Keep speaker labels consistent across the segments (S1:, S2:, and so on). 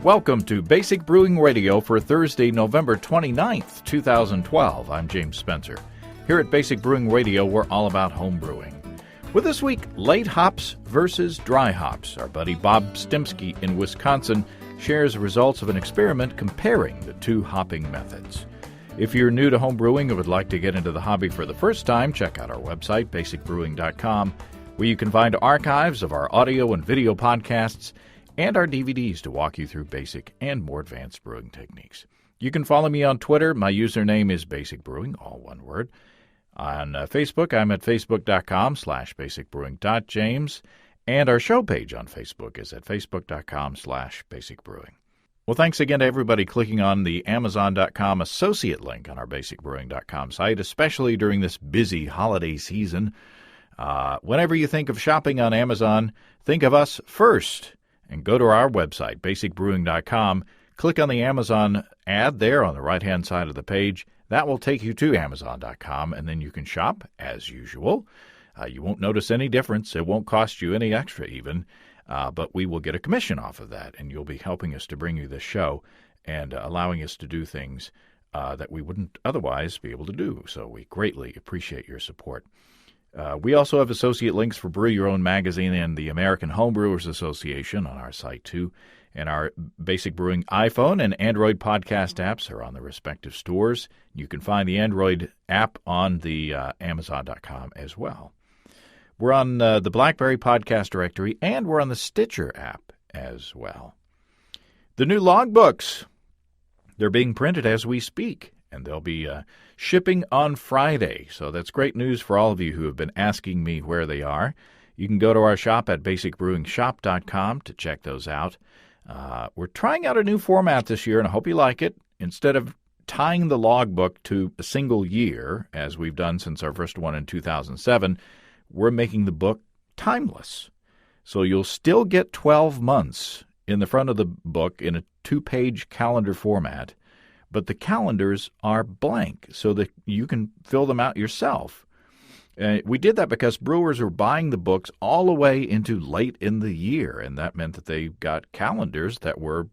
S1: Welcome to Basic Brewing Radio for Thursday, November 29th, 2012. I'm James Spencer. Here at Basic Brewing Radio, we're all about home brewing. With this week, late hops versus dry hops. Our buddy Bob Stempski in Wisconsin shares the results of an experiment comparing the two hopping methods. If you're new to home brewing and would like to get into the hobby for the first time, check out our website, basicbrewing.com, where you can find archives of our audio and video podcasts and our DVDs to walk you through basic and more advanced brewing techniques. You can follow me on Twitter. My username is Basic Brewing, all one word. On Facebook, I'm at facebook.com/basicbrewing.james, and our show page on Facebook is at facebook.com/basicbrewing. Well, thanks again to everybody clicking on the Amazon.com associate link on our basicbrewing.com site, especially during this busy holiday season. Whenever you think of shopping on Amazon, think of us first. And go to our website, basicbrewing.com, click on the Amazon ad there on the right-hand side of the page. That will take you to Amazon.com, and then you can shop as usual. You won't notice any difference. It won't cost you any extra even, but we will get a commission off of that, and you'll be helping us to bring you this show and allowing us to do things that we wouldn't otherwise be able to do. So we greatly appreciate your support. We also have associate links for Brew Your Own magazine and the American Homebrewers Association on our site, too. And our Basic Brewing iPhone and Android podcast apps are on the respective stores. You can find the Android app on the Amazon.com as well. We're on the BlackBerry Podcast Directory, and we're on the Stitcher app as well. The new logbooks, they're being printed as we speak, and they'll be shipping on Friday. So that's great news for all of you who have been asking me where they are. You can go to our shop at basicbrewingshop.com to check those out. We're trying out a new format this year, and I hope you like it. Instead of tying the logbook to a single year, as we've done since our first one in 2007, we're making the book timeless. So you'll still get 12 months in the front of the book in a 2-page calendar format, but the calendars are blank so that you can fill them out yourself. We did that because brewers were buying the books all the way into late in the year, and that meant that they got calendars that were,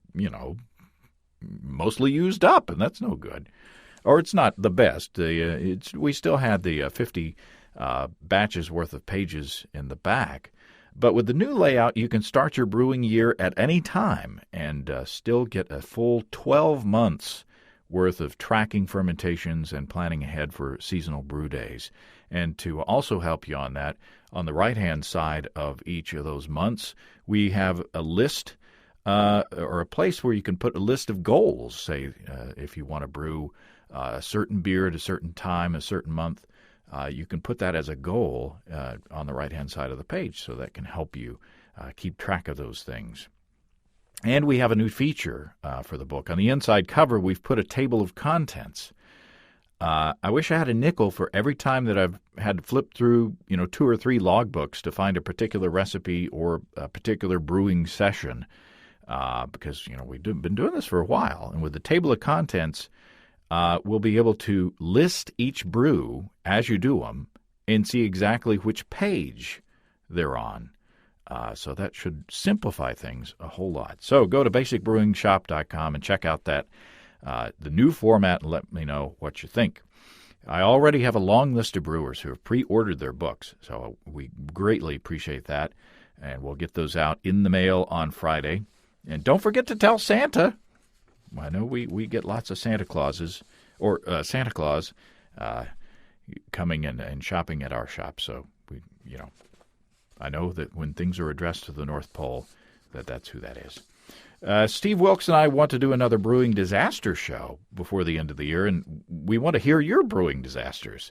S1: mostly used up, and that's no good. Or it's not the best. We still had the 50 batches worth of pages in the back. But with the new layout, you can start your brewing year at any time and still get a full 12 months worth of tracking fermentations and planning ahead for seasonal brew days. And to also help you on that, on the right-hand side of each of those months, we have a list or a place where you can put a list of goals. Say, if you want to brew a certain beer at a certain time, a certain month, you can put that as a goal on the right-hand side of the page, so that can help you keep track of those things. And we have a new feature for the book. On the inside cover, we've put a table of contents. I wish I had a nickel for every time that I've had to flip through, 2 or 3 logbooks to find a particular recipe or a particular brewing session, because, we've been doing this for a while. And with the table of contents, we'll be able to list each brew as you do them and see exactly which page they're on. So that should simplify things a whole lot. So go to basicbrewingshop.com and check out that the new format and let me know what you think. I already have a long list of brewers who have pre-ordered their books, so we greatly appreciate that. And we'll get those out in the mail on Friday. And don't forget to tell Santa. I know we get lots of Santa Clauses, or Santa Claus coming and shopping at our shop. So I know that when things are addressed to the North Pole, that's who that is. Steve Wilkes and I want to do another brewing disaster show before the end of the year, and we want to hear your brewing disasters.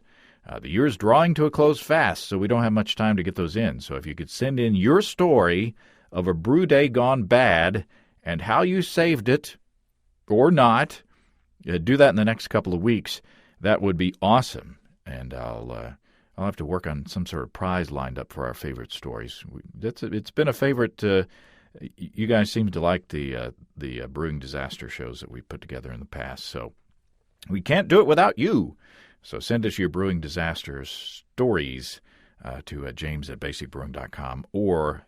S1: The year is drawing to a close fast, so we don't have much time to get those in. So if you could send in your story of a brew day gone bad and how you saved it or not, do that in the next couple of weeks. That would be awesome, and I'll have to work on some sort of prize lined up for our favorite stories. It's been a favorite. You guys seem to like the brewing disaster shows that we put together in the past, so we can't do it without you. So send us your brewing disaster stories to James at basicbrewing.com, or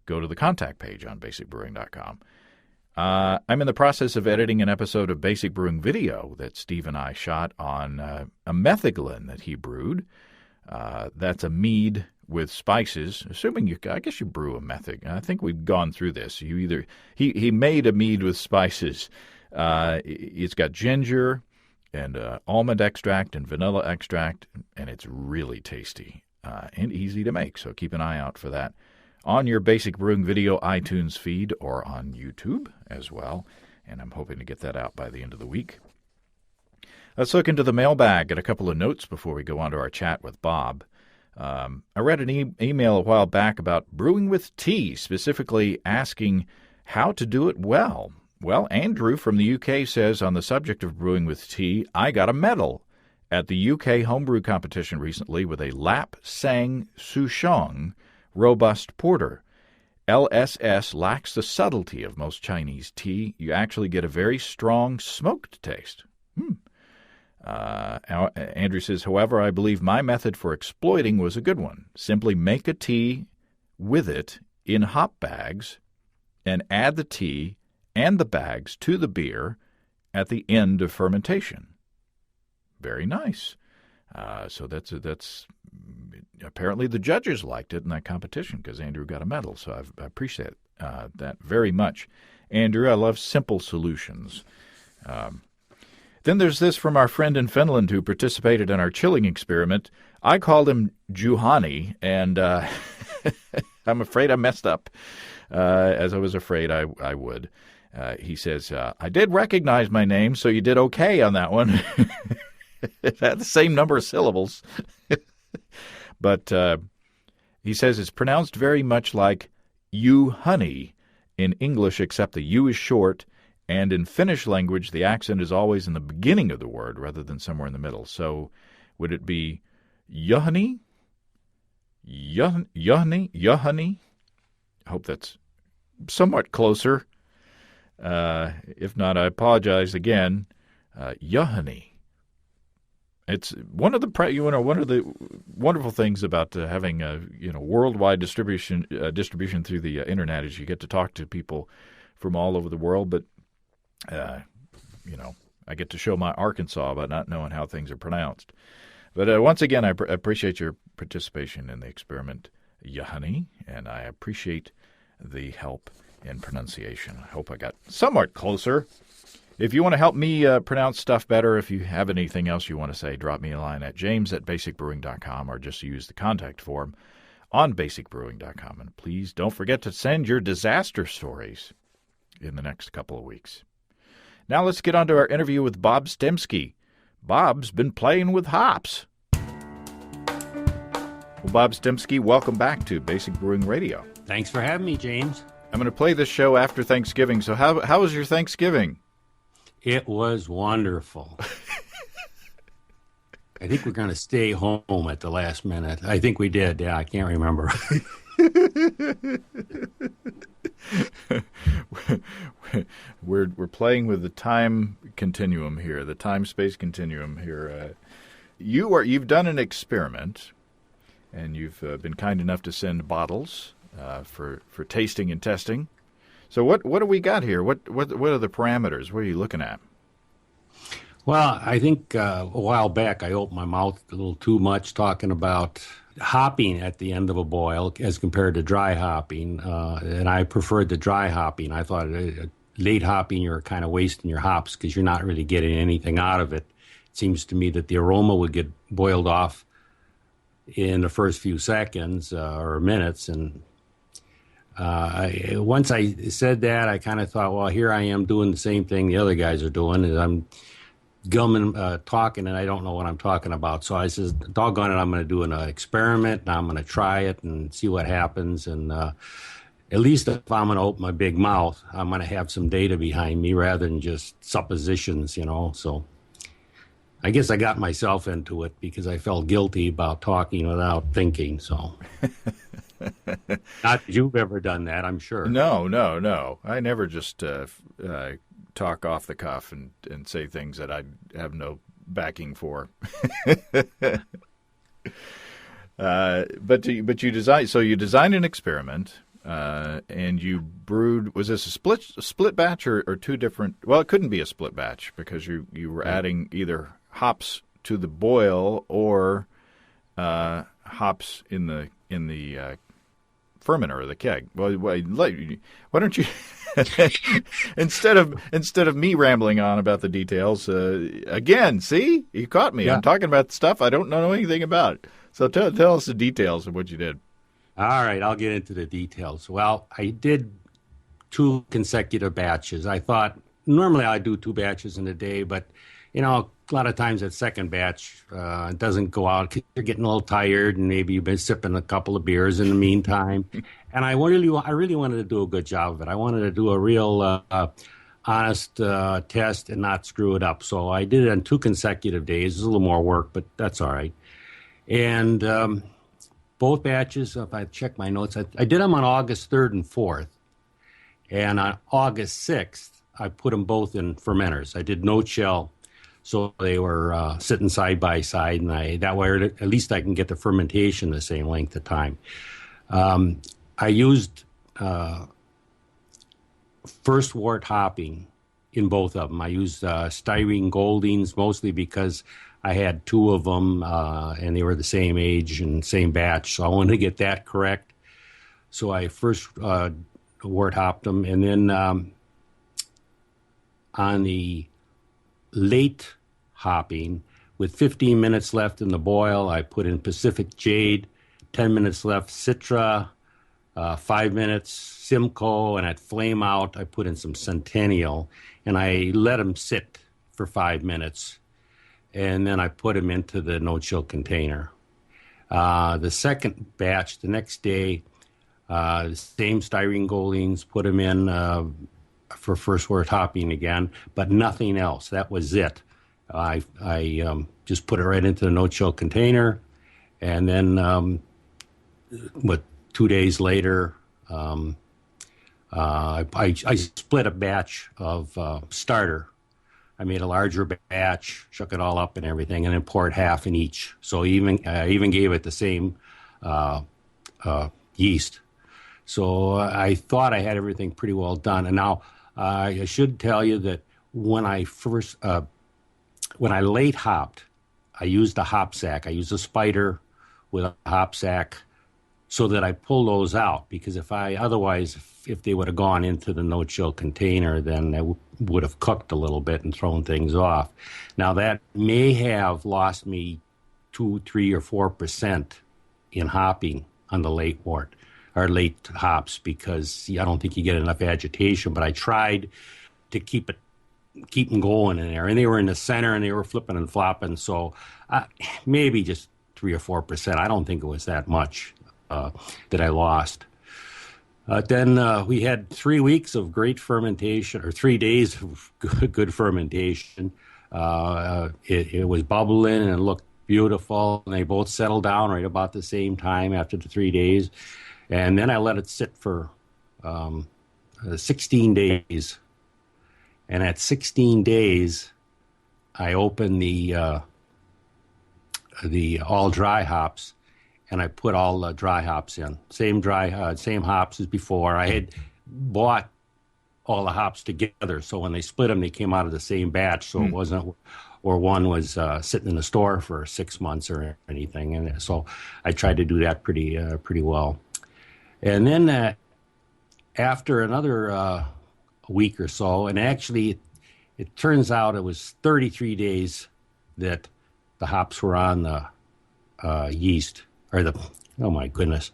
S1: go to the contact page on basicbrewing.com. I'm in the process of editing an episode of Basic Brewing video that Steve and I shot on a metheglin that he brewed. That's a mead with spices, assuming I guess you brew a method. I think we've gone through this. He made a mead with spices. It's got ginger and almond extract and vanilla extract, and it's really tasty and easy to make. So keep an eye out for that on your Basic Brewing video iTunes feed or on YouTube as well. And I'm hoping to get that out by the end of the week. Let's look into the mailbag at a couple of notes before we go on to our chat with Bob. I read an email a while back about brewing with tea, specifically asking how to do it well. Well, Andrew from the UK says, on the subject of brewing with tea, I got a medal at the UK homebrew competition recently with a Lap Sang Souchong Robust Porter. LSS lacks the subtlety of most Chinese tea. You actually get a very strong smoked taste. Andrew says, however, I believe my method for exploiting was a good one. Simply make a tea with it in hop bags and add the tea and the bags to the beer at the end of fermentation. Very nice. So that's apparently the judges liked it in that competition because Andrew got a medal. So I appreciate that very much. Andrew, I love simple solutions. Then there's this from our friend in Finland who participated in our chilling experiment. I called him Juhani, and I'm afraid I messed up, as I was afraid I would. He says, I did recognize my name, so you did okay on that one. It had the same number of syllables. But he says it's pronounced very much like you honey in English, except the U is short. And in Finnish language, the accent is always in the beginning of the word rather than somewhere in the middle. So would it be Juhani? Juhani? I hope that's somewhat closer. If not, I apologize again. Juhani. It's one of the wonderful things about having worldwide distribution through the internet is you get to talk to people from all over the world, but I get to show my Arkansas about not knowing how things are pronounced. But once again, I appreciate your participation in the experiment, Yahani, and I appreciate the help in pronunciation. I hope I got somewhat closer. If you want to help me pronounce stuff better, if you have anything else you want to say, drop me a line at james@basicbrewing.com or just use the contact form on basicbrewing.com. And please don't forget to send your disaster stories in the next couple of weeks. Now let's get on to our interview with Bob Stempski. Bob's been playing with hops. Well, Bob Stempski, welcome back to Basic Brewing Radio.
S2: Thanks for having me, James.
S1: I'm going to play this show after Thanksgiving, so how was your Thanksgiving?
S2: It was wonderful. I think we're going to stay home at the last minute. I think we did. Yeah, I can't remember.
S1: We're playing with the time continuum here, the time-space continuum here. You've done an experiment, and you've been kind enough to send bottles for tasting and testing. So what do we got here? What are the parameters? What are you looking at?
S2: Well, I think a while back I opened my mouth a little too much talking about hopping at the end of a boil as compared to dry hopping, and I preferred the dry hopping. I thought late hopping, you're kind of wasting your hops because you're not really getting anything out of it. It seems to me that the aroma would get boiled off in the first few seconds or minutes, and once I said that, I kind of thought, well, here I am doing the same thing the other guys are doing, and I'm talking, and I don't know what I'm talking about. So I says, doggone it, I'm going to do an experiment, and I'm going to try it and see what happens. And at least if I'm going to open my big mouth, I'm going to have some data behind me rather than just suppositions, So I guess I got myself into it because I felt guilty about talking without thinking. So not that you've ever done that, I'm sure.
S1: No. I never just talk off the cuff and say things that I have no backing for. But you design an experiment, and you brewed. Was this a split batch or two different? Well, it couldn't be a split batch because you were adding either hops to the boil or hops in the fermenter or the keg. Well, why don't you instead of me rambling on about the details again? See, you caught me. Yeah. I'm talking about stuff I don't know anything about. So tell us the details of what you did.
S2: All right, I'll get into the details. Well, I did 2 consecutive batches. I thought normally I do 2 batches in a day, but a lot of times that second batch doesn't go out because you're getting a little tired and maybe you've been sipping a couple of beers in the meantime. And I really wanted to do a good job of it. I wanted to do a real honest test and not screw it up. So I did it on 2 consecutive days. It was a little more work, but that's all right. And both batches, if I check my notes, I did them on August 3rd and 4th. And on August 6th, I put them both in fermenters. I did no chill. So they were sitting side by side, and that way at least I can get the fermentation the same length of time. I used first wort hopping in both of them. I used styrene Goldings mostly because I had 2 of them, and they were the same age and same batch, so I wanted to get that correct. So I first wort hopped them, and then on the late hopping, with 15 minutes left in the boil, I put in Pacific Jade, 10 minutes left Citra, 5 minutes Simcoe, and at flame out, I put in some Centennial, and I let them sit for 5 minutes, and then I put them into the no-chill container. The second batch, the next day, the same styrene Goldings, put them in for first wort hopping again, but nothing else. That was it. I just put it right into the no-chill container, and then 2 days later, I split a batch of starter. I made a larger batch, shook it all up and everything, and then poured half in each. So I even gave it the same yeast. So I thought I had everything pretty well done. And now I should tell you that when I late hopped, I used a hop sack. I used a spider with a hop sack so that I pull those out, because if they would have gone into the no-chill container, then they would have cooked a little bit and thrown things off. Now that may have lost me 2, 3, or 4% in hopping on the late wort or late hops, because I don't think you get enough agitation. But I tried to keep them going in there, and they were in the center and they were flipping and flopping. So maybe just 3 or 4%. I don't think it was that much that I lost. Then we had 3 weeks of great fermentation, or 3 days of good fermentation. It was bubbling and it looked beautiful, and they both settled down right about the same time after the 3 days. And then I let it sit for 16 days. And at 16 days, I opened the all dry hops, and I put all the dry hops in. Same hops as before. I had bought all the hops together, so when they split them, they came out of the same batch, so it wasn't, or one was sitting in the store for 6 months or anything. And so I tried to do that pretty well. And then after another week or so, and actually it turns out it was 33 days that the hops were on the yeast, or oh my goodness,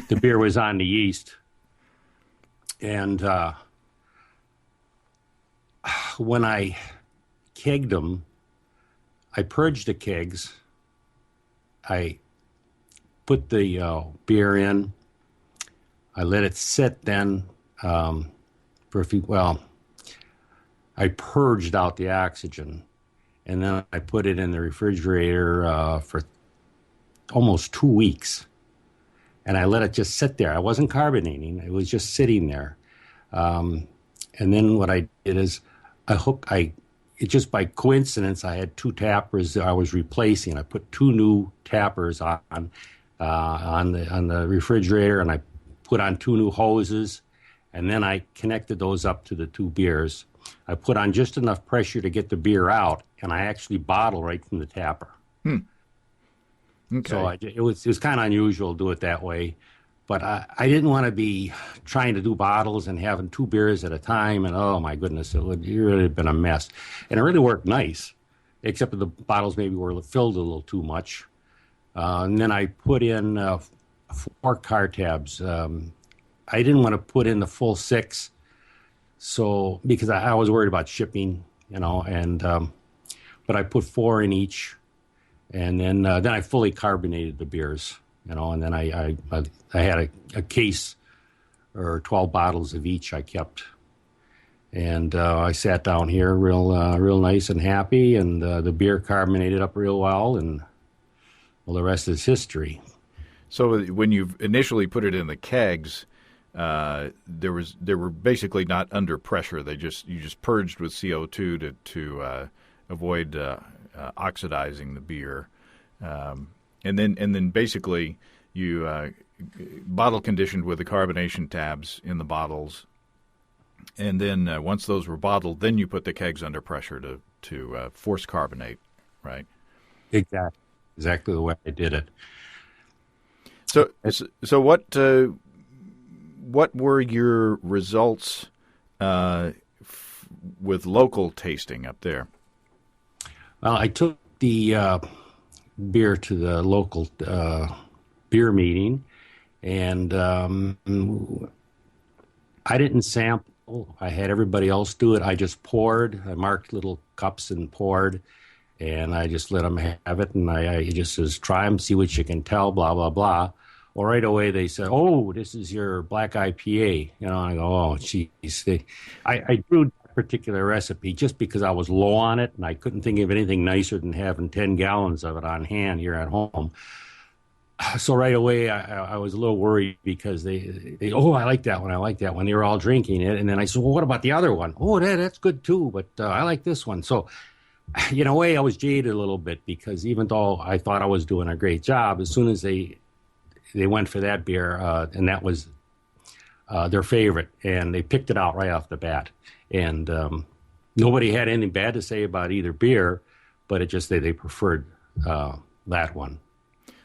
S2: the beer was on the yeast. And when I kegged them, I purged the kegs. I put the beer in. I let it sit then for a few, I purged out the oxygen, and then I put it in the refrigerator for almost 2 weeks, and I let it just sit there. I wasn't carbonating; it was just sitting there. And then what I did is just by coincidence, I had 2 tappers that I was replacing. I put 2 new tappers on the refrigerator, and I put on 2 new hoses, and then I connected those up to the 2 beers. I put on just enough pressure to get the beer out, and I actually bottle right from the tapper.
S1: Okay.
S2: So it was kind of unusual to do it that way. But I didn't want to be trying to do bottles and having 2 beers at a time. And, oh, my goodness, it would really have been a mess. And it really worked nice, except that the bottles maybe were filled a little too much. And then I put in 4 car tabs. I didn't want to put in the full 6, so because I was worried about shipping, and but I put 4 in each. And then I fully carbonated the beers, and then I had a case or 12 bottles of each I kept. And I sat down here real nice and happy, and the beer carbonated up real well, and well, the rest is history.
S1: So when you initially put it in the kegs, they were basically not under pressure. You just purged with CO2 to avoid oxidizing the beer, and then basically you bottle conditioned with the carbonation tabs in the bottles, and then once those were bottled, then you put the kegs under pressure to force carbonate, right?
S2: Exactly the way I did it.
S1: So what were your results with local tasting up there?
S2: Well, I took the beer to the local beer meeting, and I didn't sample. I had everybody else do it. I just poured. I marked little cups and poured, and I just let them have it. And I just says, try them, see what you can tell, blah, blah, blah. Well, right away they said, "Oh, this is your black IPA." I go, "Oh, geez." I brewed that particular recipe just because I was low on it, and I couldn't think of anything nicer than having 10 gallons of it on hand here at home. So right away I was a little worried because they "Oh, I like that one. I like that one." They were all drinking it, and then I said, "Well, what about the other one?" "Oh, that's good too, but I like this one." So in a way, I was jaded a little bit because even though I thought I was doing a great job, as soon as they went for that beer, and that was their favorite, and they picked it out right off the bat. And nobody had anything bad to say about either beer, but it just they preferred that one.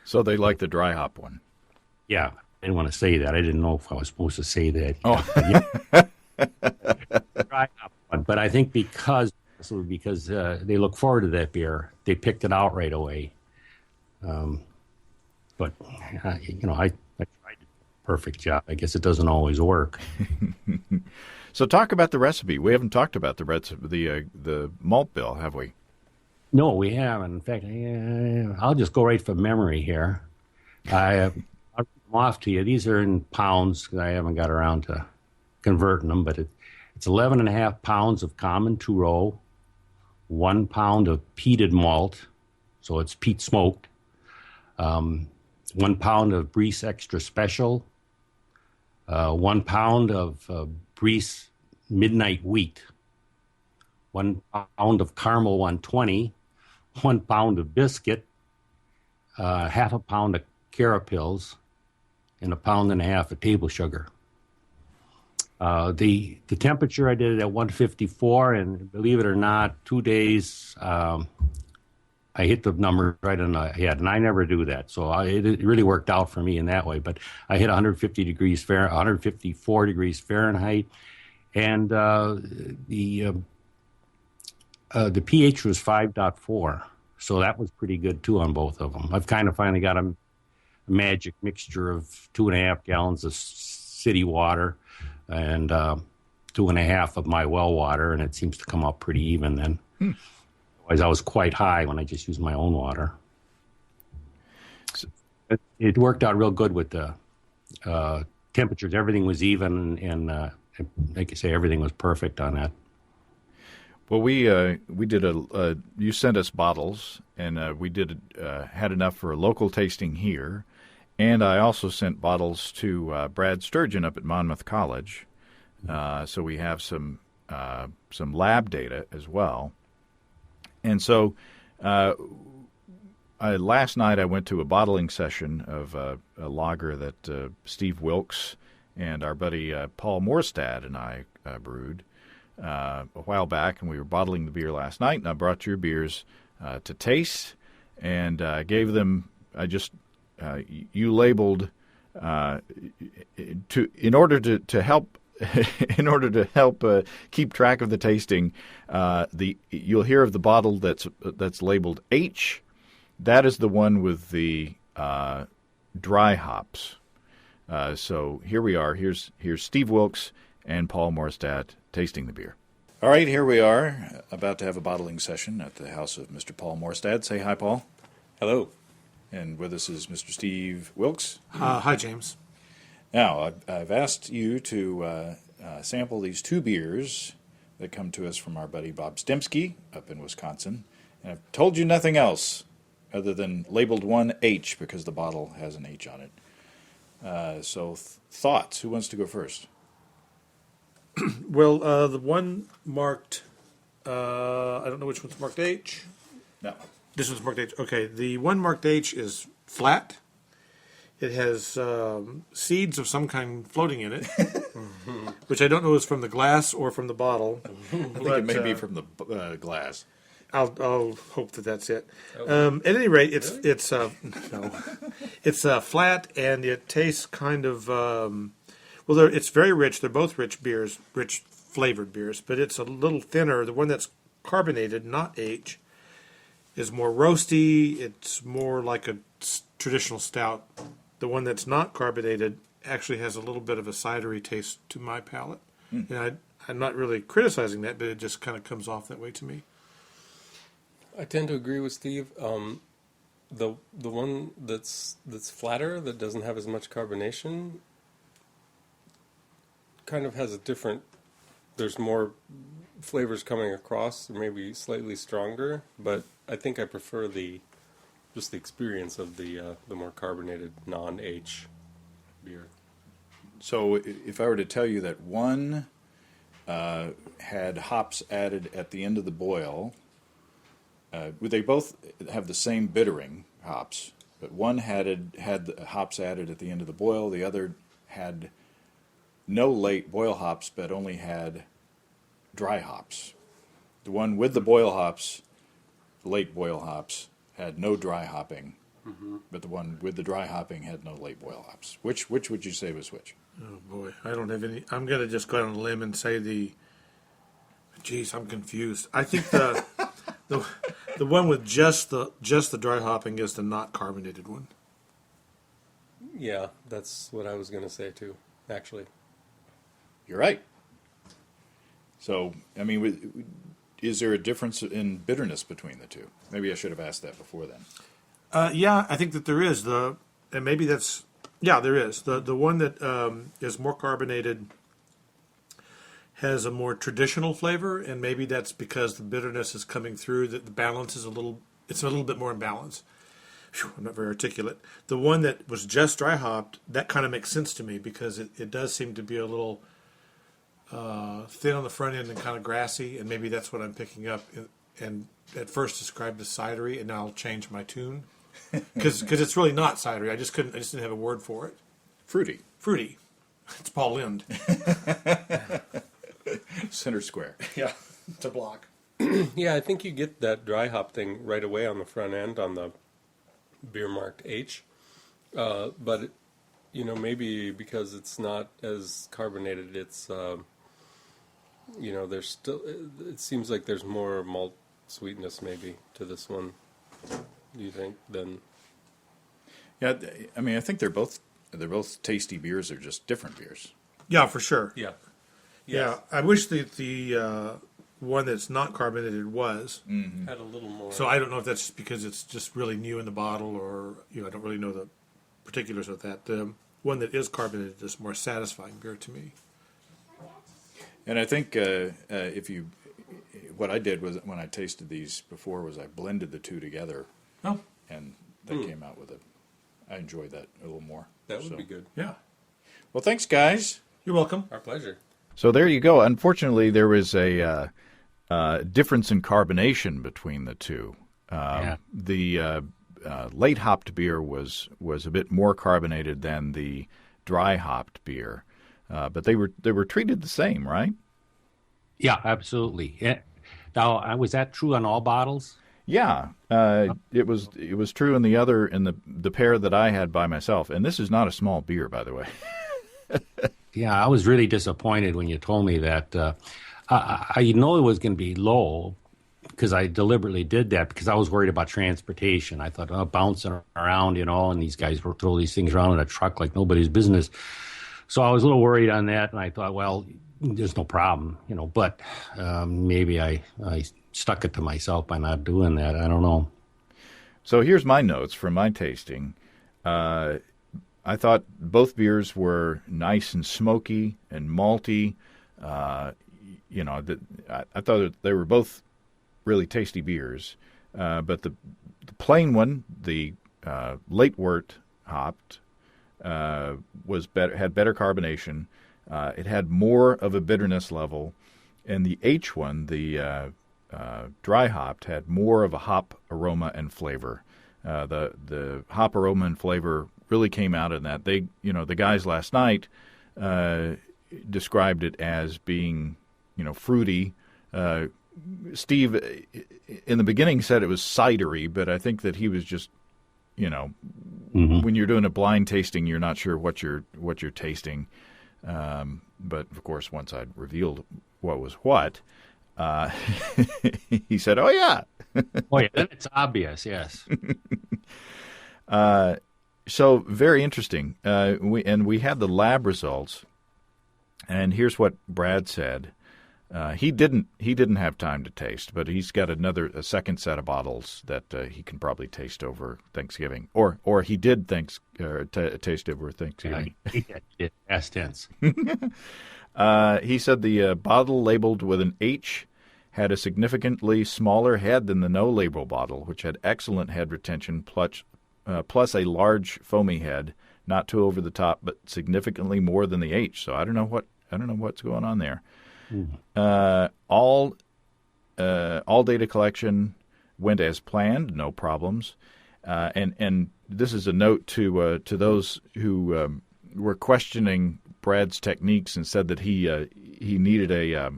S1: So they liked the dry hop one.
S2: Yeah, I didn't want to say that. I didn't know if I was supposed to say that. Dry hop one, but I think because they look forward to that beer, they picked it out right away. But, I tried a perfect job. I guess it doesn't always work.
S1: So talk about the recipe. We haven't talked about the recipe, the malt bill, have we?
S2: No, we haven't. In fact, I'll just go right from memory here. I'll read them off to you. These are in pounds because I haven't got around to converting them. But it's 11.5 pounds of common two-row, 1 pound of peated malt, so it's peat smoked, 1 pound of Breese Extra Special, 1 pound of Breese Midnight Wheat, 1 pound of Caramel 120, 1 pound of biscuit, half a pound of Carapils, and 1.5 pounds of table sugar. The temperature, I did it at 154, and believe it or not, 2 days I hit the number right on the head, and I never do that. So it really worked out for me in that way. But I hit 154 degrees Fahrenheit, and the pH was 5.4. So that was pretty good, too, on both of them. I've kind of finally got a magic mixture of 2.5 gallons of city water and 2.5 of my well water, and it seems to come up pretty even then. Otherwise, I was quite high when I just used my own water. So it worked out real good with the temperatures. Everything was even, and like I say, everything was perfect on that.
S1: Well, we did you sent us bottles, and we had enough for a local tasting here, and I also sent bottles to Brad Sturgeon up at Monmouth College, so we have some lab data as well. And so last night I went to a bottling session of a lager that Steve Wilkes and our buddy Paul Morstad and I brewed a while back, and we were bottling the beer last night, and I brought your beers to taste, and gave them. You labeled in order to help. In order to help keep track of the tasting, you'll hear of the bottle that's labeled H. That is the one with the dry hops. So here we are. Here's Steve Wilkes and Paul Morstad tasting the beer. All right, here we are, about to have a bottling session at the house of Mr. Paul Morstad. Say hi, Paul.
S3: Hello.
S1: And with us is Mr. Steve Wilkes.
S4: Hi, James.
S1: Now, I've asked you to sample these two beers that come to us from our buddy Bob Stempski up in Wisconsin. And I've told you nothing else other than labeled one H because the bottle has an H on it. So thoughts? Who wants to go first?
S4: Well, the one marked, I don't know which one's marked H.
S1: No.
S4: This one's marked H. Okay, the one marked H is flat. It has seeds of some kind floating in it, which I don't know is from the glass or from the bottle.
S1: I think it may be from the glass.
S4: I'll hope that that's it. At any rate, it's flat, and it tastes kind of it's very rich. They're both rich beers, rich flavored beers, but it's a little thinner. The one that's carbonated, not H, is more roasty. It's more like a traditional stout. The one that's not carbonated actually has a little bit of a cidery taste to my palate. And I'm not really criticizing that, but it just kind of comes off that way to me.
S3: I tend to agree with Steve. The one that's flatter, that doesn't have as much carbonation, kind of has a different. There's more flavors coming across, maybe slightly stronger, but I think I prefer just the experience of the more carbonated non-H beer.
S1: So if I were to tell you that one had hops added at the end of the boil, they both have the same bittering hops, but one had the hops added at the end of the boil, the other had no late boil hops, but only had dry hops. The one with the boil hops, late boil hops, had no dry hopping, but the one with the dry hopping had no late boil hops. Which would you say was which?
S4: Oh boy, I don't have any. I'm going to just go out on a limb and say Geez, I'm confused. I think the one with just the dry hopping is the not carbonated one.
S3: Yeah, that's what I was going to say too, actually.
S1: You're right. So, I mean, is there a difference in bitterness between the two? Maybe I should have asked that before then.
S4: Yeah, I think that there is. There is. The one that is more carbonated has a more traditional flavor, and maybe that's because the bitterness is coming through, that the balance is a little bit more in balance. Whew, I'm not very articulate. The one that was just dry hopped, that kind of makes sense to me because it does seem to be a little thin on the front end and kind of grassy, and maybe that's what I'm picking up. And at first described as cidery, and now I'll change my tune because it's really not cidery. I just didn't have a word for it.
S1: Fruity.
S4: It's Paul Lind.
S1: Center square.
S4: Yeah, to block.
S3: Yeah, I think you get that dry hop thing right away on the front end on the beer marked H. But, maybe because it's not as carbonated, it's, there's still, it seems like there's more malt sweetness maybe to this one, do you think, than...
S1: Yeah, I mean, I think they're both tasty beers. They're just different beers.
S4: Yeah, for sure.
S3: Yeah.
S4: Yeah, I wish the one that's not carbonated was.
S1: Mm-hmm.
S3: Had a little more.
S4: So I don't know if that's just because it's just really new in the bottle, or I don't really know the particulars of that. The one that is carbonated is more satisfying beer to me.
S1: And I think what I did was when I tasted these before was I blended the two together.
S4: Oh,
S1: and that came out with I enjoyed that a little more.
S3: That would be good.
S4: yeah.
S1: Well, thanks, guys.
S4: You're welcome.
S3: Our pleasure.
S1: So there you go. Unfortunately, there was a difference in carbonation between the two. The late hopped beer was a bit more carbonated than the dry hopped beer. but they were treated the same, right?
S2: Yeah, absolutely. Now, was that true on all bottles?
S1: Yeah, it was true in the pair that I had by myself, and this is not a small beer, by the way.
S2: Yeah, I was really disappointed when you told me that. I know it was going to be low because I deliberately did that because I was worried about transportation. I thought, bouncing around, and these guys will throw these things around in a truck like nobody's business. So I was a little worried on that, and I thought, well, there's no problem, but maybe I stuck it to myself by not doing that. I don't know.
S1: So here's my notes from my tasting. I thought both beers were nice and smoky and malty. I thought that they were both really tasty beers. But the plain one, the late wort hopped, was better, had better carbonation. It had more of a bitterness level, and the H one, the dry hopped, had more of a hop aroma and flavor. The hop aroma and flavor really came out in that. The guys last night described it as being, fruity. Steve, in the beginning, said it was cidery, but I think that he was just, when you're doing a blind tasting, you're not sure what you're tasting. But of course, once I'd revealed what was what, he said, "Oh yeah."
S2: Oh yeah, then it's obvious. Yes.
S1: So very interesting. We had the lab results, and here's what Brad said. He didn't have time to taste, but he's got a second set of bottles that he can probably taste over Thanksgiving, or he did taste over Thanksgiving.
S2: Yeah, past tense.
S1: He said the bottle labeled with an H had a significantly smaller head than the no label bottle, which had excellent head retention plus a large foamy head, not too over the top, but significantly more than the H. So I don't know what's going on there. All data collection went as planned, no problems. And this is a note to those who were questioning Brad's techniques and said that he needed a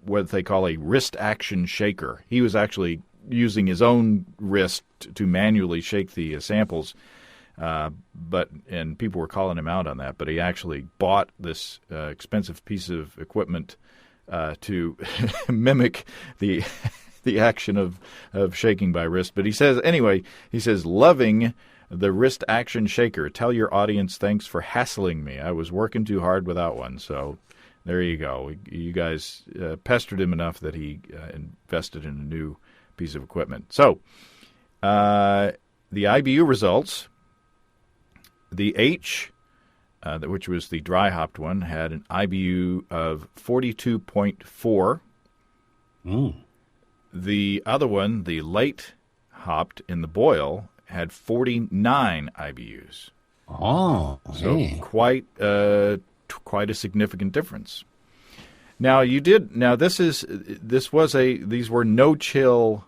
S1: what they call a wrist action shaker. He was actually using his own wrist to manually shake the samples. And people were calling him out on that, but he actually bought this expensive piece of equipment to mimic the action of shaking by wrist. But he says, loving the wrist action shaker. Tell your audience thanks for hassling me. I was working too hard without one. So there you go. You guys pestered him enough that he invested in a new piece of equipment. So the IBU results. The H, which was the dry hopped one, had an IBU of 42.4. The other one, the late hopped in the boil, had 49 IBUs.
S2: Oh,
S1: so
S2: hey.
S1: quite a significant difference. Now these were no chill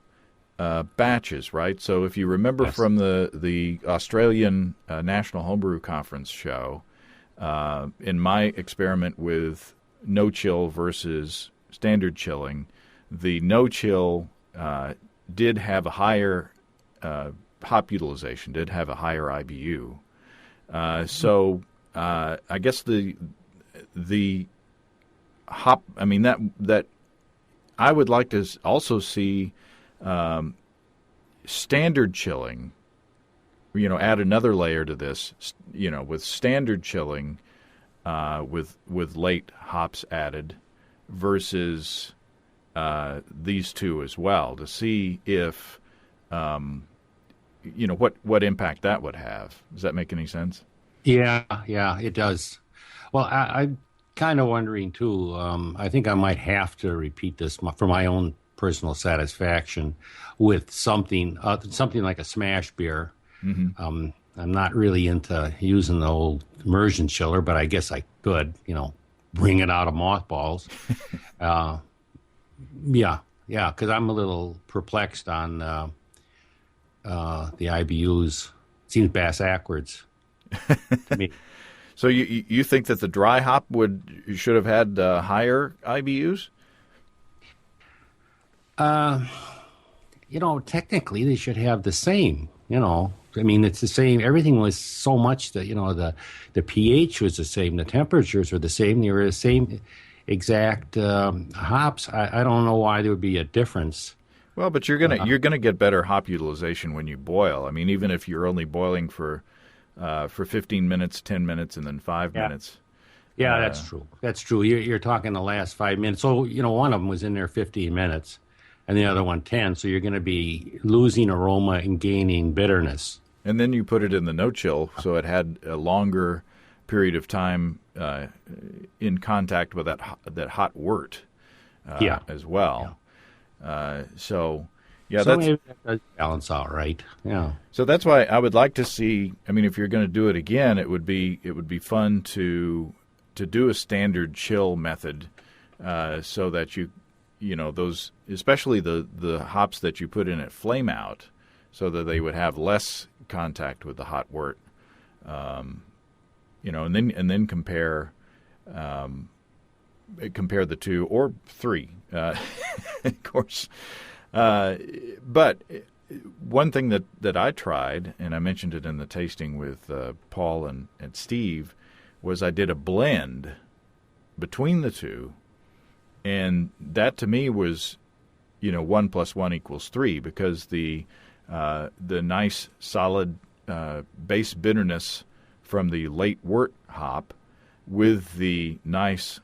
S1: batches, right? So if you remember
S2: yes.
S1: from the Australian National Homebrew Conference show, in my experiment with no chill versus standard chilling, the no chill did have a higher hop utilization, did have a higher IBU. So I guess the hop. I mean that I would like to also see. Standard chilling, add another layer to this, with standard chilling, with late hops added versus these two as well, to see if, what impact that would have. Does that make any sense?
S2: Yeah, it does. Well, I'm kind of wondering too. I think I might have to repeat this for my own personal satisfaction with something like a smash beer. Mm-hmm. I'm not really into using the old immersion chiller, but I guess I could, bring it out of mothballs. Because I'm a little perplexed on the IBUs. Seems bass backwards to me.
S1: So you think that the dry hop should have had higher IBUs?
S2: Technically they should have the same. I mean, it's the same. Everything was so much that the pH was the same, the temperatures were the same. They were the same exact hops. I don't know why there would be a difference.
S1: Well, but you're gonna get better hop utilization when you boil. I mean, even if you're only boiling for 15 minutes, 10 minutes, and then 5 minutes.
S2: Yeah, that's true. That's true. You're talking the last 5 minutes. So, one of them was in there 15 minutes and the other one 10. So you're going to be losing aroma and gaining bitterness.
S1: And then you put it in the no-chill, so it had a longer period of time in contact with that hot wort as well. Yeah. So that's
S2: maybe that does balance out, right? Yeah.
S1: So that's why I would like to see. I mean, if you're going to do it again, it would be fun to do a standard chill method, so that those, especially the hops that you put in at flame out, so that they would have less contact with the hot wort, and then compare the two or three, of course. But one thing that I tried, and I mentioned it in the tasting with Paul and Steve, was I did a blend between the two, and that to me was, 1 + 1 = 3, because the nice solid base bitterness from the late wort hop with the nice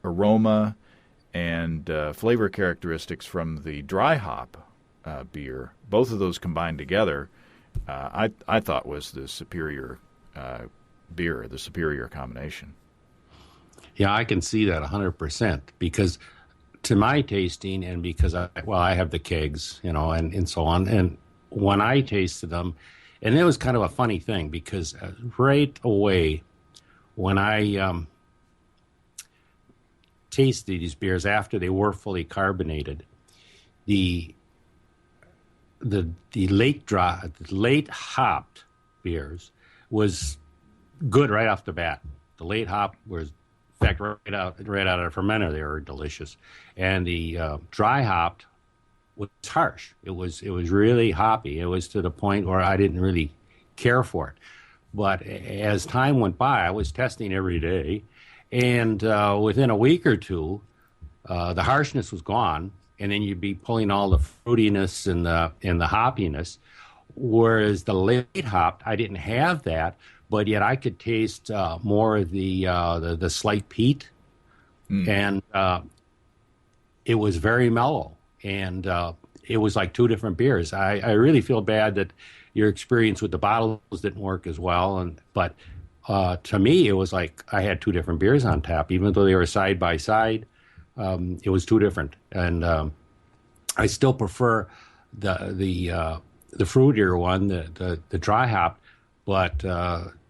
S1: aroma and flavor characteristics from the dry hop beer, both of those combined together, I thought was the superior beer, the superior combination.
S2: Yeah, I can see that 100%, because to my tasting, and because I have the kegs, and so on, and when I tasted them, and it was kind of a funny thing, because right away when I tasted these beers after they were fully carbonated, the late hopped beers was good right off the bat. The late hop was, in fact, right out of the fermenter, they were delicious, and the dry hopped was harsh. It was really hoppy. It was to the point where I didn't really care for it. But as time went by, I was testing every day, and within a week or two, the harshness was gone, and then you'd be pulling all the fruitiness and the hoppiness. Whereas the late hopped, I didn't have that, but yet I could taste more of the slight peat, and it was very mellow, and it was like two different beers. I really feel bad that your experience with the bottles didn't work as well, but to me, it was like I had two different beers on tap, even though they were side by side. It was two different, and I still prefer the fruitier one, the dry hop, but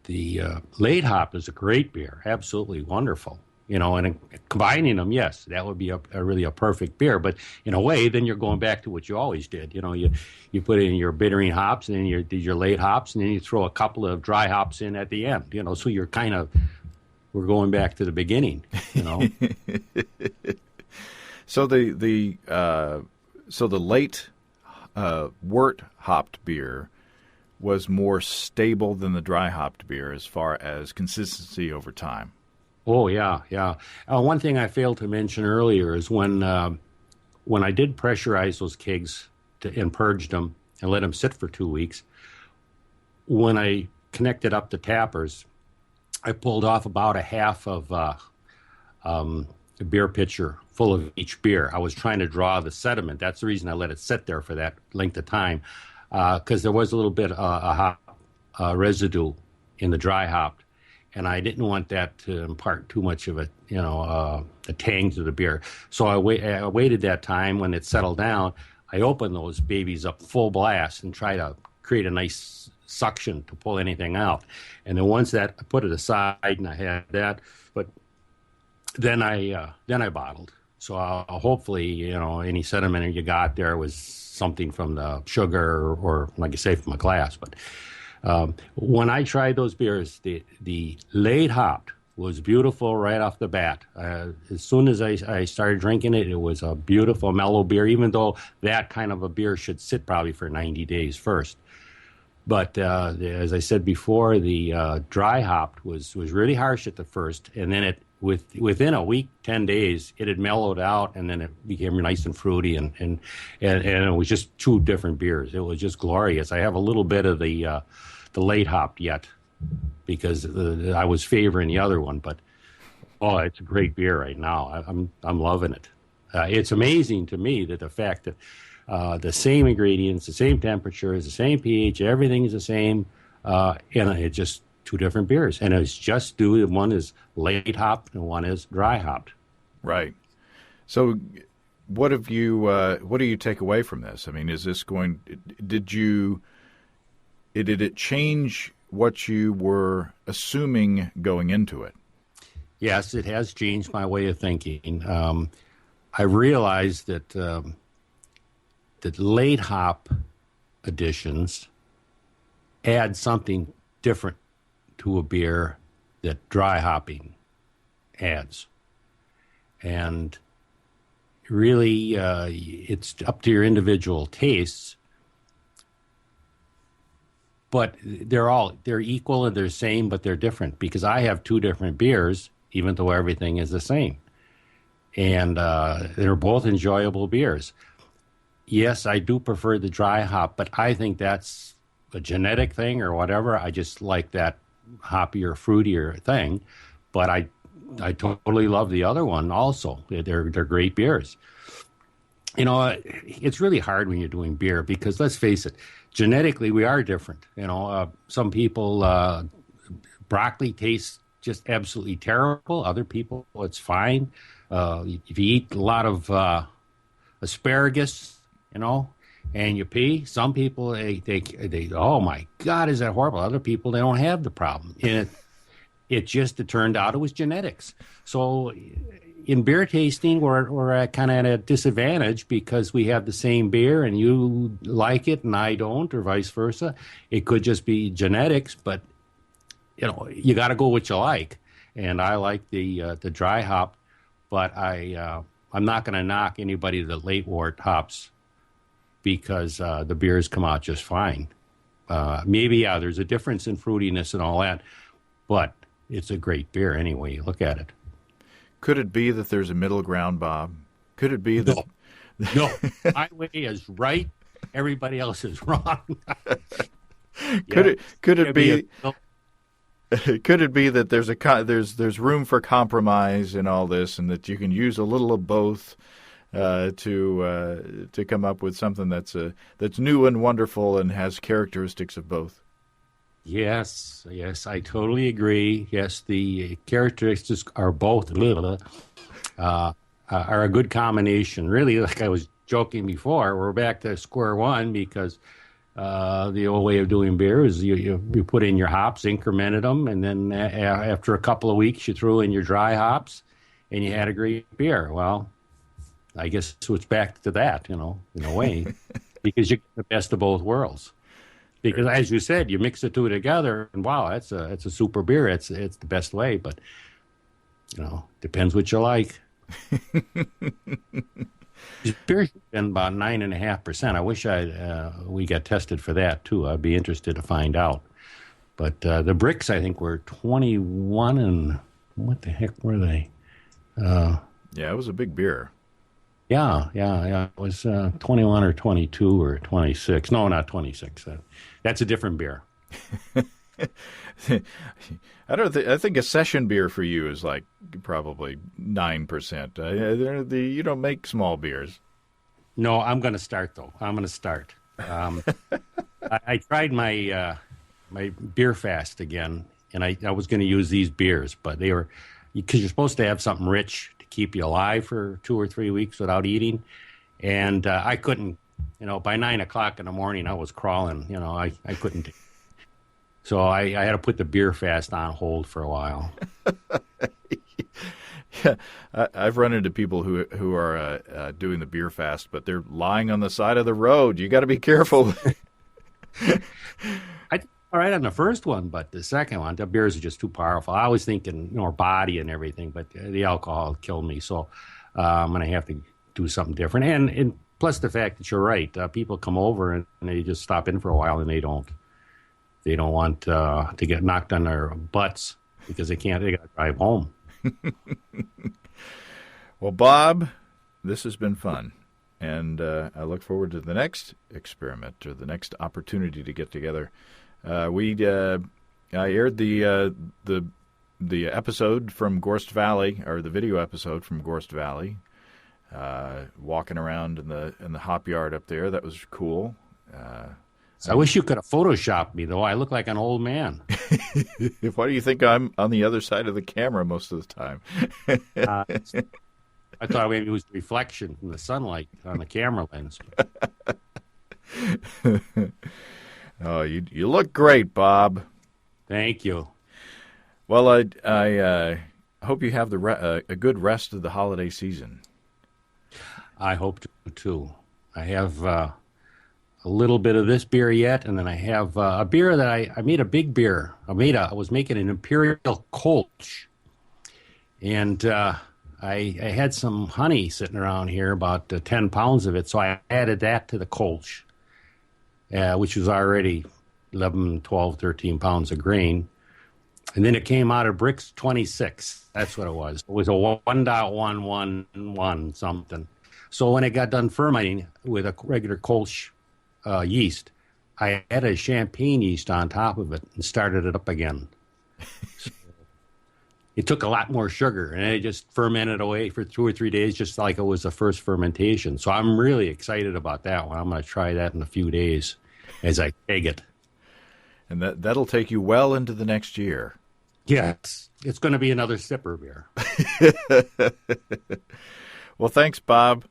S2: the late hop is a great beer, absolutely wonderful. And combining them, yes, that would be really a perfect beer. But in a way, then you're going back to what you always did. You put in your bittering hops, and then your late hops, and then you throw a couple of dry hops in at the end. So you're we're going back to the beginning.
S1: So the late wort hopped beer was more stable than the dry hopped beer as far as consistency over time.
S2: Oh, yeah. One thing I failed to mention earlier is when I did pressurize those kegs and purged them and let them sit for 2 weeks, when I connected up the tappers, I pulled off about a half of a beer pitcher full of each beer. I was trying to draw the sediment. That's the reason I let it sit there for that length of time, because there was a little bit of hop residue in the dry hopped, and I didn't want that to impart too much of a tang to the beer. So I waited that time. When it settled down, I opened those babies up full blast and try to create a nice suction to pull anything out. And then once that, I put it aside and I had that. But then I bottled. So hopefully, any sediment you got there was something from the sugar or like you say, from a glass. But When I tried those beers, the late hopped was beautiful right off the bat. As soon as I started drinking it, it was a beautiful mellow beer, even though that kind of a beer should sit probably for 90 days first. But as I said before, the dry hopped was really harsh at the first, and then within a week, 10 days, it had mellowed out, and then it became nice and fruity, and it was just two different beers. It was just glorious. I have a little bit of the late hopped yet, because I was favoring the other one, but it's a great beer right now. I'm loving it. It's amazing to me that the fact that the same ingredients, the same temperatures, the same pH, everything is the same, and it's just two different beers. And it's just one is late hopped and one is dry hopped.
S1: Right. So what do you take away from this? I mean, did it change what you were assuming going into it?
S2: Yes, it has changed my way of thinking. I realized that late hop additions add something different to a beer that dry hopping adds. And really, it's up to your individual tastes. But they're equal and they're the same, but they're different, because I have two different beers, even though everything is the same. And they're both enjoyable beers. Yes, I do prefer the dry hop, but I think that's a genetic thing or whatever. I just like that hoppier, fruitier thing. But I totally love the other one also. They're great beers. You know, it's really hard when you're doing beer, because let's face it, genetically we are different. You know, some people, broccoli tastes just absolutely terrible. Other people, it's fine. If you eat a lot of asparagus, you know, and you pee, some people, they oh my God, is that horrible? Other people, they don't have the problem. And it turned out it was genetics. So in beer tasting, we're kind of at a disadvantage, because we have the same beer and you like it and I don't, or vice versa. It could just be genetics, but you know, you got to go what you like. And I like the dry hop, but I'm not going to knock anybody that late wort hops, because the beers come out just fine. Maybe, there's a difference in fruitiness and all that, but it's a great beer anyway you look at it.
S1: Could it be that there's a middle ground, Bob? Could it be that...
S2: No. My way is right. Everybody else is wrong.
S1: Could it be... Could it be that there's room for compromise in all this, and that you can use a little of both to come up with something that's new and wonderful and has characteristics of both?
S2: Yes, I totally agree. Yes, the characteristics are both are a good combination. Really, like I was joking before, we're back to square one, because the old way of doing beer is you put in your hops, incremented them, and then after a couple of weeks you threw in your dry hops, and you had a great beer. Well, I guess it's back to that, you know, in a way, because you get the best of both worlds. Because as you said, you mix the two together, and wow, it's a super beer. It's the best way, but you know, depends what you like. Beer has been about 9.5%. I wish we got tested for that too. I'd be interested to find out. But the bricks, I think, were 21, and what the heck were they?
S1: Yeah, it was a big beer.
S2: Yeah. It was 21 or 22 or 26. No, not 26. That's a different beer.
S1: I think a session beer for you is like probably 9%. You don't make small beers.
S2: No, I'm going to start though. I'm going to start. I tried my beer fast again, and I was going to use these beers, but they were, because you're supposed to have something rich to keep you alive for 2 or 3 weeks without eating, and I couldn't. You know, by 9 o'clock in the morning, I was crawling. You know, I couldn't. So I had to put the beer fast on hold for a while.
S1: Yeah, I've run into people who are doing the beer fast, but they're lying on the side of the road. You got to be careful.
S2: all right on the first one, but the second one, the beers are just too powerful. I was thinking more body and everything, but the alcohol killed me. So I'm going to have to do something different. And plus the fact that you're right, people come over and they just stop in for a while and they don't want to get knocked on their butts because they got to drive home.
S1: Well, Bob, this has been fun. And I look forward to the next experiment or the next opportunity to get together. I aired the episode from Gorst Valley, or the video episode from Gorst Valley, walking around in the hop yard up there. That was cool.
S2: I wish you could have photoshopped me, though. I look like an old man.
S1: Why do you think I'm on the other side of the camera most of the time?
S2: I thought maybe it was reflection from the sunlight on the camera lens.
S1: Oh, you look great, Bob.
S2: Thank you.
S1: Well, I hope you have a good rest of the holiday season. I
S2: hope to, too. I have a little bit of this beer yet, and then I have a beer that I made a big beer. I was making an Imperial Kolsch, and I had some honey sitting around here, about 10 pounds of it, so I added that to the Kolsch, which was already 11, 12, 13 pounds of grain. And then it came out of bricks 26. That's what it was. It was a 1.111 something. So when it got done fermenting with a regular Kolsch yeast, I added champagne yeast on top of it and started it up again. So it took a lot more sugar, and it just fermented away for 2 or 3 days, just like it was the first fermentation. So I'm really excited about that one. I'm going to try that in a few days as I keg it.
S1: And that'll take you well into the next year.
S2: Yes, it's going to be another sipper beer.
S1: Well, thanks, Bob.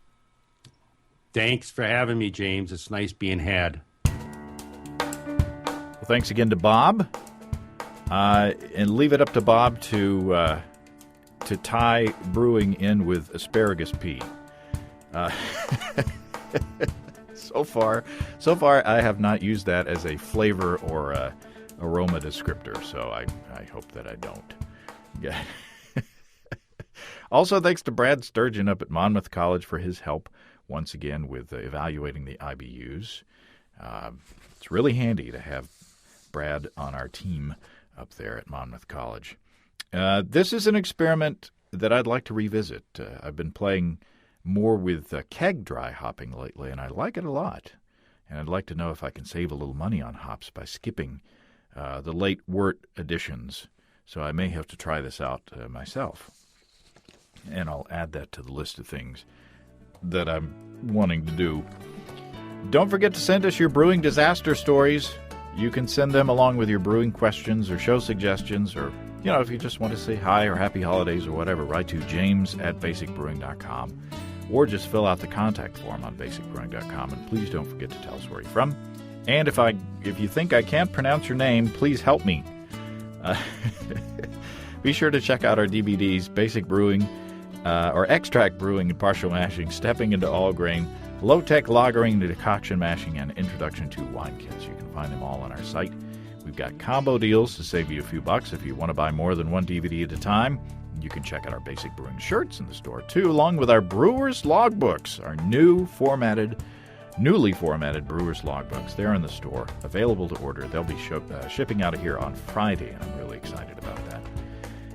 S2: Thanks for having me, James. It's nice being had.
S1: Well, thanks again to Bob. And leave it up to Bob to tie brewing in with asparagus pea. So far, I have not used that as a flavor or aroma descriptor, so I hope that I don't. Yeah. Also, thanks to Brad Sturgeon up at Monmouth College for his help once again with evaluating the IBUs. It's really handy to have Brad on our team up there at Monmouth College. This is an experiment that I'd like to revisit. I've been playing more with keg dry hopping lately, and I like it a lot. And I'd like to know if I can save a little money on hops by skipping the late wort additions. So I may have to try this out myself. And I'll add that to the list of things that I'm wanting to do. Don't forget to send us your brewing disaster stories. You can send them along with your brewing questions or show suggestions, or, if you just want to say hi or happy holidays or whatever, write to james@basicbrewing.com, or just fill out the contact form on basicbrewing.com, and please don't forget to tell us where you're from. And if you think I can't pronounce your name, please help me. Be sure to check out our DVDs, Basic Brewing, or Extract Brewing and Partial Mashing, Stepping into All Grain, Low-Tech Lagering, Decoction Mashing, and Introduction to Wine Kits. You can find them all on our site. We've got combo deals to save you a few bucks if you want to buy more than one DVD at a time. You can check out our Basic Brewing shirts in the store, too, along with our Brewers Logbooks, our newly formatted Brewers Logbooks. They're in the store, available to order. They'll be shipping out of here on Friday, and I'm really excited about that.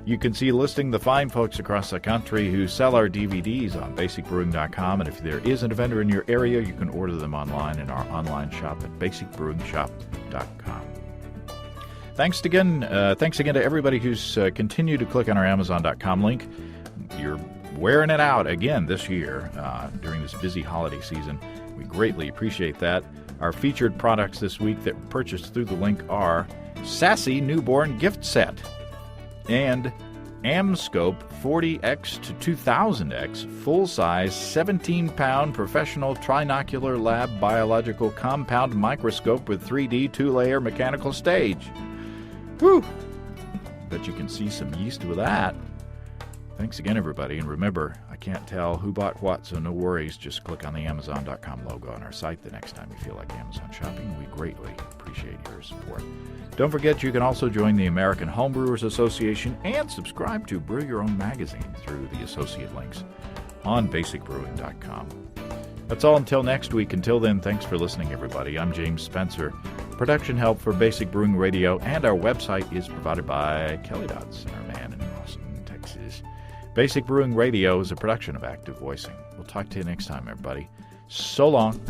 S1: You can see listing the fine folks across the country who sell our DVDs on basicbrewing.com, and if there isn't a vendor in your area, you can order them online in our online shop at basicbrewingshop.com. Thanks again to everybody who's continued to click on our Amazon.com link. You're wearing it out again this year during this busy holiday season. We greatly appreciate that. Our featured products this week that were purchased through the link are Sassy Newborn Gift Set and Amscope 40X to 2000X full-size 17-pound professional trinocular lab biological compound microscope with 3D 2-layer mechanical stage. Whew! Bet you can see some yeast with that. Thanks again, everybody. And remember, I can't tell who bought what, so no worries. Just click on the Amazon.com logo on our site the next time you feel like Amazon shopping. We greatly appreciate your support. Don't forget, you can also join the American Homebrewers Association and subscribe to Brew Your Own magazine through the associate links on basicbrewing.com. That's all until next week. Until then, thanks for listening, everybody. I'm James Spencer. Production help for Basic Brewing Radio and our website is provided by Kelly Dodds, our man in Austin, Texas. Basic Brewing Radio is a production of Active Voicing. We'll talk to you next time, everybody. So long.